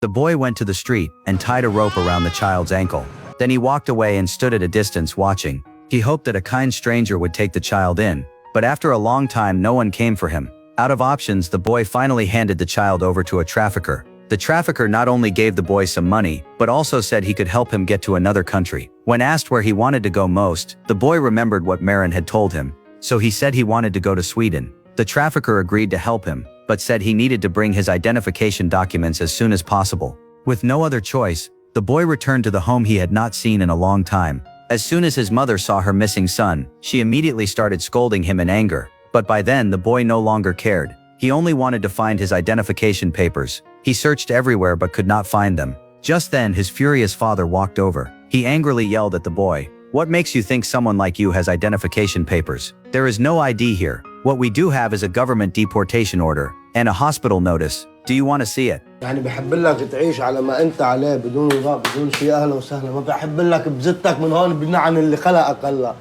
The boy went to the street and tied a rope around the child's ankle. Then he walked away and stood at a distance watching. He hoped that a kind stranger would take the child in, but after a long time no one came for him. Out of options, the boy finally handed the child over to a trafficker. The trafficker not only gave the boy some money, but also said he could help him get to another country. When asked where he wanted to go most, the boy remembered what Marin had told him, so he said he wanted to go to Sweden. The trafficker agreed to help him, but said he needed to bring his identification documents as soon as possible. With no other choice, the boy returned to the home he had not seen in a long time. As soon as his mother saw her missing son, she immediately started scolding him in anger. But by then the boy no longer cared. He only wanted to find his identification papers. He searched everywhere but could not find them. Just then his furious father walked over. He angrily yelled at the boy, "What makes you think someone like you has identification papers? There is no ID here. What we do have is a government deportation order and a hospital notice. Do you want to see it?" يعني بحب لك تعيش على ما انت عليه بدون رضا بدون شيء. اهلا وسهلا. ما بحب لك بزتك من هون بنعن اللي خلقك هلا.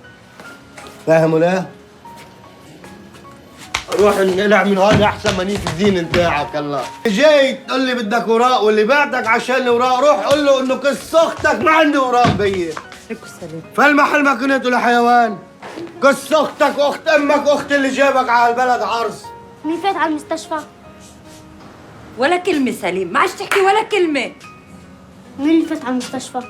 فاهم ولا؟ روح انقلع من هون احسن ما نيجي الدين تاعك هلا. جاي تقول لي بدك وراق واللي بعتك عشان الوراق، روح قول له انه كس اختك ما عندي وراق بيي. فالمحل ما كنت لحيوان. كس اختك واخت امك واخت اللي جابك على البلد عرس. مين فات على المستشفى؟ ولا كلمة سليم، ما عادش تحكي ولا كلمة. مين اللي فات على المستشفى؟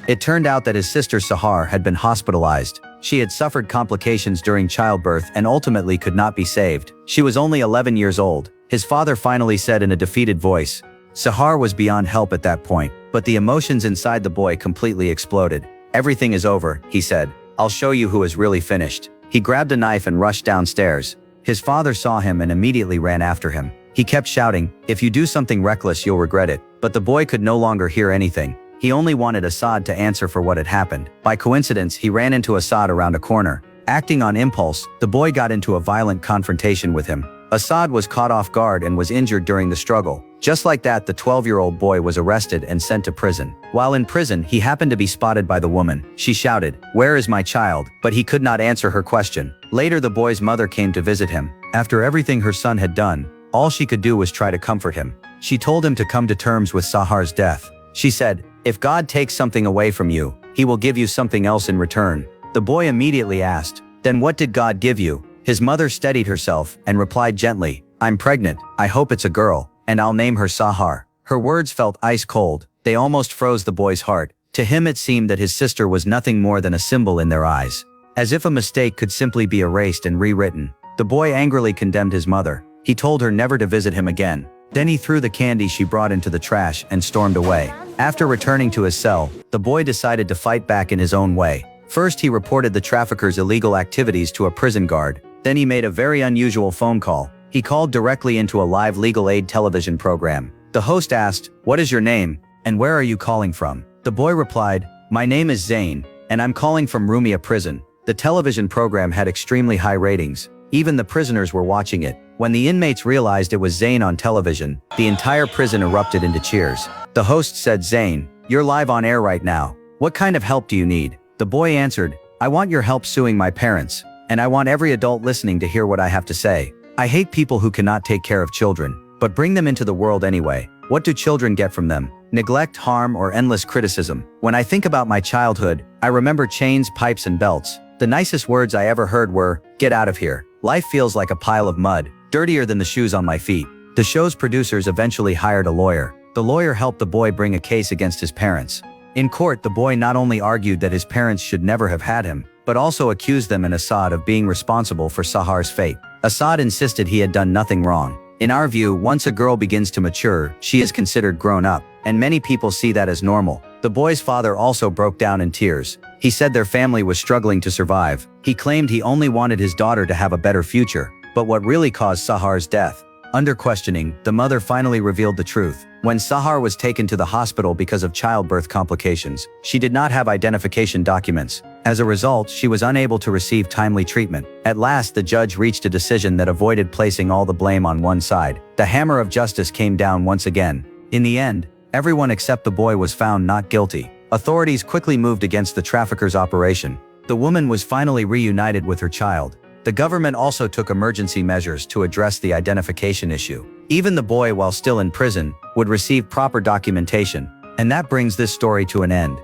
It turned out that his sister Sahar had been hospitalized. She had suffered complications during childbirth and ultimately could not be saved. She was only 11 years old. His father finally said in a defeated voice. Sahar was beyond help at that point, but the emotions inside the boy completely exploded. "Everything is over," he said. "I'll show you who is really finished." He grabbed a knife and rushed downstairs. His father saw him and immediately ran after him. He kept shouting, "If you do something reckless, you'll regret it." But the boy could no longer hear anything. He only wanted Assad to answer for what had happened. By coincidence, he ran into Assad around a corner. Acting on impulse, the boy got into a violent confrontation with him. Assad was caught off guard and was injured during the struggle. Just like that, the 12-year-old boy was arrested and sent to prison. While in prison, he happened to be spotted by the woman. She shouted, "Where is my child?" But he could not answer her question. Later, the boy's mother came to visit him. After everything her son had done, all she could do was try to comfort him. She told him to come to terms with Sahar's death. She said, "If God takes something away from you, he will give you something else in return." The boy immediately asked, "Then what did God give you?" His mother steadied herself and replied gently, "I'm pregnant, I hope it's a girl, and I'll name her Sahar." Her words felt ice cold. They almost froze the boy's heart. To him it seemed that his sister was nothing more than a symbol in their eyes. As if a mistake could simply be erased and rewritten. The boy angrily condemned his mother. He told her never to visit him again. Then he threw the candy she brought into the trash and stormed away. After returning to his cell, the boy decided to fight back in his own way. First, he reported the trafficker's illegal activities to a prison guard. Then he made a very unusual phone call. He called directly into a live legal aid television program. The host asked, "What is your name, and where are you calling from?" The boy replied, "My name is Zain, and I'm calling from Rumia prison." The television program had extremely high ratings. Even the prisoners were watching it. When the inmates realized it was Zain on television, the entire prison erupted into cheers. The host said, "Zain, you're live on air right now. What kind of help do you need?" The boy answered, "I want your help suing my parents, and I want every adult listening to hear what I have to say. I hate people who cannot take care of children, but bring them into the world anyway. What do children get from them? Neglect, harm, or endless criticism. When I think about my childhood, I remember chains, pipes, and belts. The nicest words I ever heard were, 'Get out of here. Life feels like a pile of mud, dirtier than the shoes on my feet.'" The show's producers eventually hired a lawyer. The lawyer helped the boy bring a case against his parents. In court, the boy not only argued that his parents should never have had him, but also accused them and Assad of being responsible for Sahar's fate. Assad insisted he had done nothing wrong. In our view, once a girl begins to mature, she is considered grown up, and many people see that as normal. The boy's father also broke down in tears. He said their family was struggling to survive. He claimed he only wanted his daughter to have a better future. But what really caused Sahar's death? Under questioning, the mother finally revealed the truth. When Sahar was taken to the hospital because of childbirth complications, she did not have identification documents. As a result, she was unable to receive timely treatment. At last, the judge reached a decision that avoided placing all the blame on one side. The hammer of justice came down once again. In the end, everyone except the boy was found not guilty. Authorities quickly moved against the trafficker's operation. The woman was finally reunited with her child. The government also took emergency measures to address the identification issue. Even the boy, while still in prison, would receive proper documentation. And that brings this story to an end.